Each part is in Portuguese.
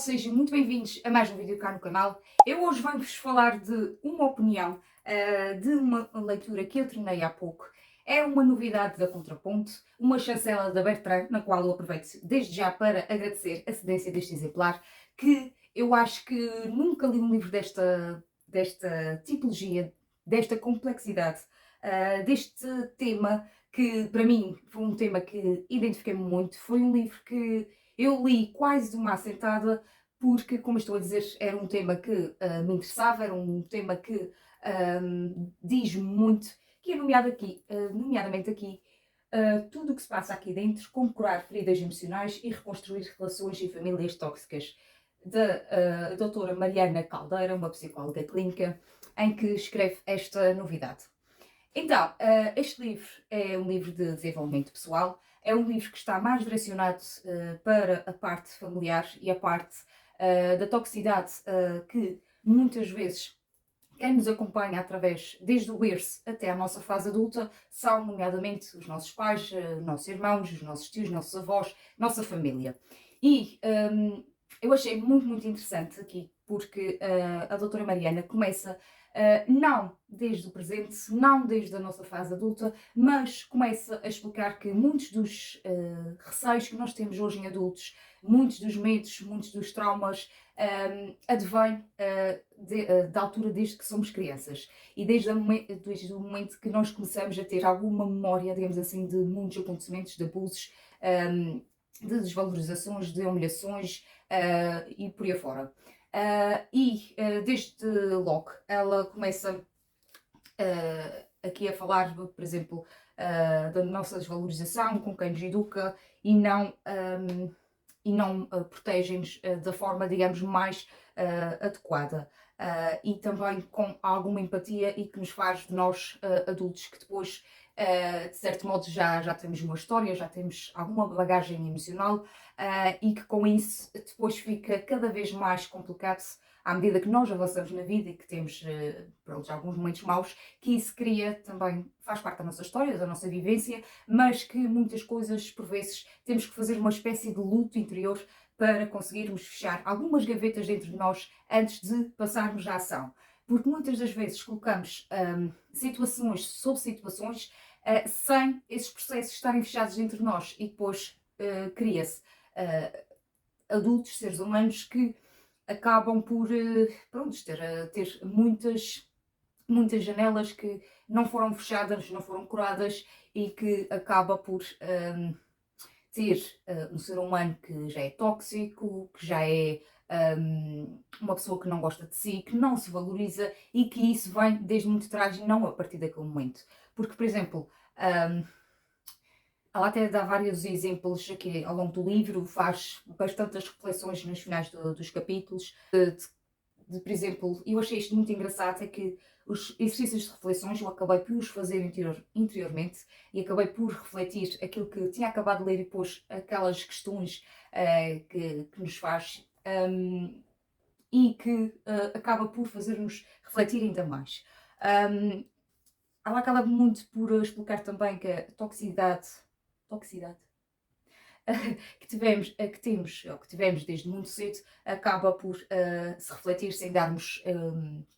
sejam muito bem-vindos a mais um vídeo cá no canal. Eu hoje venho-vos falar de uma opinião, de uma leitura que eu terminei há pouco. É uma novidade da Contraponto, uma chancela da Bertrand, na qual eu aproveito desde já para agradecer a cedência deste exemplar, que eu acho que nunca li um livro desta tipologia, desta complexidade, deste tema, que para mim foi um tema que identifiquei-me muito. Foi um livro que eu li quase de uma assentada, porque, como estou a dizer, era um tema que me interessava, era um tema que diz muito, que é nomeadamente aqui, tudo o que se passa aqui dentro, como curar feridas emocionais e reconstruir relações e famílias tóxicas, da doutora Mariana Caldeira, uma psicóloga clínica, em que escreve esta novidade. Então, este livro é um livro de desenvolvimento pessoal, é um livro que está mais direcionado para a parte familiar e a parte da toxicidade que muitas vezes quem nos acompanha através, desde o berço até à nossa fase adulta, são nomeadamente os nossos pais, nossos irmãos, os nossos tios, nossos avós, nossa família. E eu achei muito interessante aqui, porque a doutora Mariana começa não desde o presente, não desde a nossa fase adulta, mas começa a explicar que muitos dos receios que nós temos hoje em adultos, muitos dos medos, muitos dos traumas, advém da altura desde que somos crianças e desde o momento que nós começamos a ter alguma memória, digamos assim, de muitos acontecimentos, de abusos, de desvalorizações, de humilhações e por aí afora. Desde logo ela começa aqui a falar, por exemplo, da nossa desvalorização, com quem nos educa e não protege-nos da forma, digamos, mais adequada. E também com alguma empatia e que nos faz de nós adultos que depois, de certo modo, já temos uma história, já temos alguma bagagem emocional e que com isso depois fica cada vez mais complicado à medida que nós avançamos na vida e que temos pronto, alguns momentos maus, que isso cria também, faz parte da nossa história, da nossa vivência, mas que muitas coisas, por vezes, temos que fazer uma espécie de luto interior para conseguirmos fechar algumas gavetas dentro de nós antes de passarmos à ação. Porque muitas das vezes colocamos situações sobre situações sem esses processos estarem fechados dentro de nós e depois cria-se adultos, seres humanos, que acabam por pronto, ter muitas janelas que não foram fechadas, não foram curadas e que acaba por ter um ser humano que já é tóxico, que já é uma pessoa que não gosta de si, que não se valoriza e que isso vem desde muito atrás e não a partir daquele momento. Porque, por exemplo, ela até dá vários exemplos aqui ao longo do livro, faz bastantes reflexões nos finais dos capítulos, por exemplo, eu achei isto muito engraçado, é que os exercícios de reflexões eu acabei por os fazer interiormente e acabei por refletir aquilo que tinha acabado de ler e depois aquelas questões que nos faz e que acaba por fazer-nos refletir ainda mais. Ela acaba muito por explicar também que a toxicidade que temos, ou que tivemos desde muito cedo, acaba por se refletir sem darmos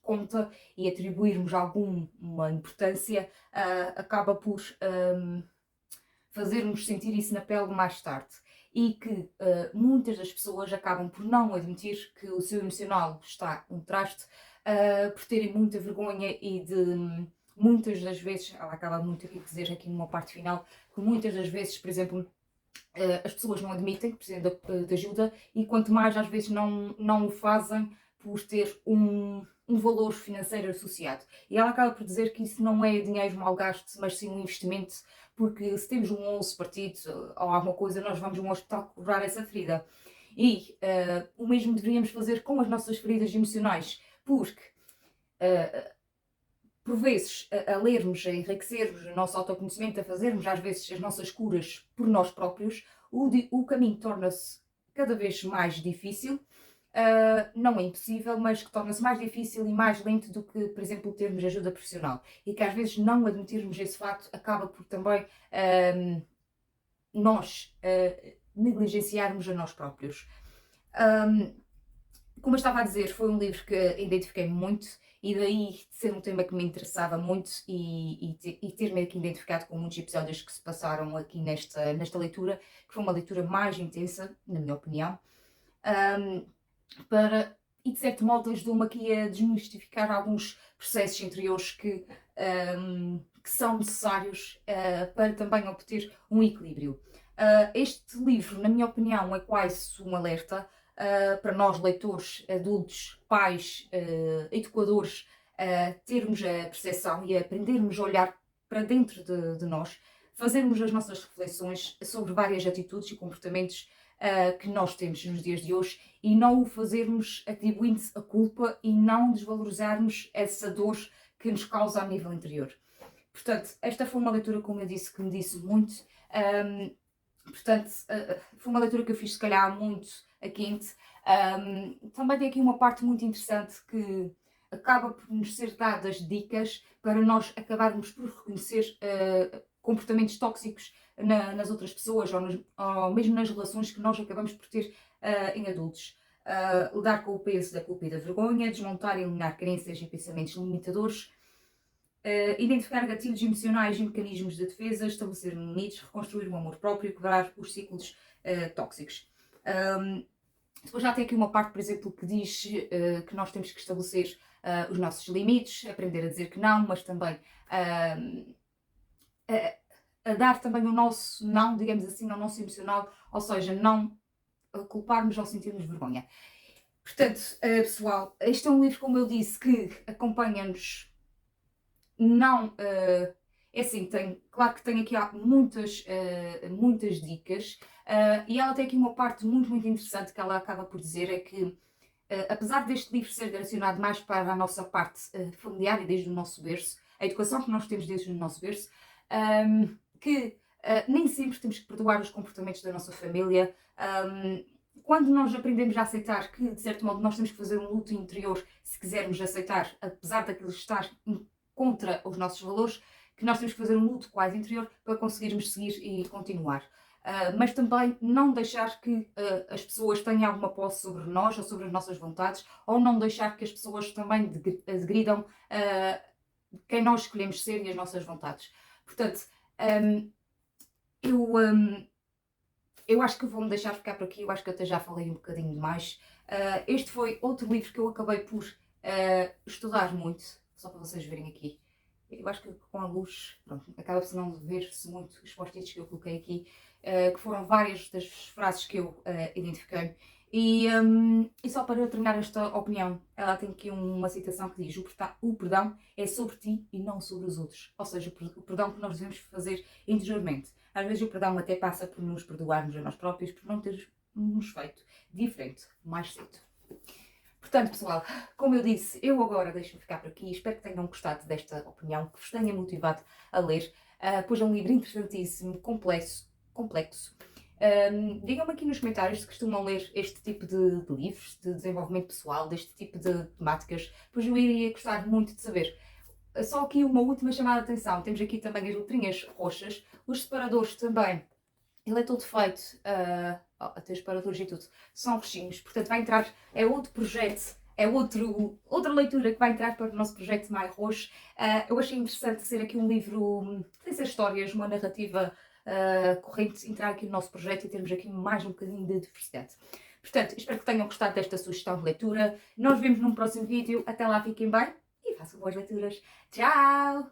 conta e atribuirmos alguma importância, acaba por fazer-nos sentir isso na pele mais tarde. E que muitas das pessoas acabam por não admitir que o seu emocional está um traste, por terem muita vergonha e de muitas das vezes, ela acaba muito aqui a dizer aqui numa parte final, que muitas das vezes, por exemplo, as pessoas não admitem que precisam de ajuda e quanto mais às vezes não o fazem por ter um valor financeiro associado. E ela acaba por dizer que isso não é dinheiro mal gasto, mas sim um investimento, porque se temos um osso partido ou alguma coisa, nós vamos a um hospital curar essa ferida. E o mesmo deveríamos fazer com as nossas feridas emocionais, porque por vezes, a lermos, a enriquecermos o nosso autoconhecimento, a fazermos às vezes as nossas curas por nós próprios, o caminho torna-se cada vez mais difícil, não é impossível, mas que torna-se mais difícil e mais lento do que, por exemplo, termos ajuda profissional. E que às vezes não admitirmos esse facto acaba por também nós negligenciarmos a nós próprios. Como eu estava a dizer, foi um livro que identifiquei muito e daí ser um tema que me interessava muito e ter-me aqui identificado com muitos episódios que se passaram aqui nesta leitura, que foi uma leitura mais intensa, na minha opinião, um, e de certo modo ajudou-me aqui a desmistificar alguns processos interiores que são necessários para também obter um equilíbrio. Este livro, na minha opinião, é quase um alerta para nós, leitores, adultos, pais, educadores, termos a percepção e aprendermos a olhar para dentro de nós, fazermos as nossas reflexões sobre várias atitudes e comportamentos que nós temos nos dias de hoje e não o fazermos atribuindo a culpa e não desvalorizarmos essa dor que nos causa a nível interior. Portanto, esta foi uma leitura, como eu disse, que me disse muito. Portanto, foi uma leitura que eu fiz, se calhar, muito a quente. Também tem aqui uma parte muito interessante que acaba por nos ser dadas dicas para nós acabarmos por reconhecer comportamentos tóxicos nas outras pessoas ou mesmo nas relações que nós acabamos por ter em adultos. Lidar com o peso da culpa e da vergonha, desmontar e eliminar crenças e pensamentos limitadores, identificar gatilhos emocionais e mecanismos de defesa, estabelecer limites, reconstruir o amor próprio, quebrar os ciclos tóxicos. Depois já tem aqui uma parte, por exemplo, que diz que nós temos que estabelecer os nossos limites, aprender a dizer que não, mas também a dar também o nosso não, digamos assim, ao nosso emocional, ou seja, não culparmos ou sentirmos vergonha. Portanto, pessoal, este é um livro, como eu disse, que acompanha-nos, não... é assim, claro que tem aqui muitas dicas, e ela tem aqui uma parte muito, muito interessante que ela acaba por dizer, é que apesar deste livro ser direcionado mais para a nossa parte familiar e desde o nosso berço, a educação que nós temos desde o nosso berço, que nem sempre temos que perdoar os comportamentos da nossa família. Quando nós aprendemos a aceitar que, de certo modo, nós temos que fazer um luto interior, se quisermos aceitar, apesar daquilo estar contra os nossos valores, que nós temos que fazer um luto quase interior para conseguirmos seguir e continuar. Mas também não deixar que as pessoas tenham alguma posse sobre nós ou sobre as nossas vontades, ou não deixar que as pessoas também degridam quem nós escolhemos ser e as nossas vontades. Portanto, eu acho que vou-me deixar ficar por aqui, eu acho que até já falei um bocadinho demais. Este foi outro livro que eu acabei por estudar muito, só para vocês verem aqui. Eu acho que com a luz, pronto, acaba-se não ver-se muito os post-its que eu coloquei aqui, que foram várias das frases que eu identifiquei. E só para terminar esta opinião, ela tem aqui uma citação que diz: o perdão é sobre ti e não sobre os outros. Ou seja, o perdão que nós devemos fazer interiormente. Às vezes o perdão até passa por nos perdoarmos a nós próprios, por não termos feito diferente mais cedo. Portanto, pessoal, como eu disse, eu agora deixo-me ficar por aqui. Espero que tenham gostado desta opinião, que vos tenha motivado a ler, pois é um livro interessantíssimo, complexo. Digam-me aqui nos comentários se costumam ler este tipo de livros, de desenvolvimento pessoal, deste tipo de temáticas, pois eu iria gostar muito de saber. Só aqui uma última chamada de atenção, temos aqui também as letrinhas roxas, os separadores também. Ele é todo feito, até os separadores e tudo, são roxinhos, portanto vai entrar, é outro projeto, é outra leitura que vai entrar para o nosso projeto Mais Roxo. Eu achei interessante ser aqui um livro, tem ser histórias, uma narrativa corrente, entrar aqui no nosso projeto e termos aqui mais um bocadinho de diversidade. Portanto, espero que tenham gostado desta sugestão de leitura. Nós vemos num próximo vídeo, até lá fiquem bem e façam boas leituras. Tchau!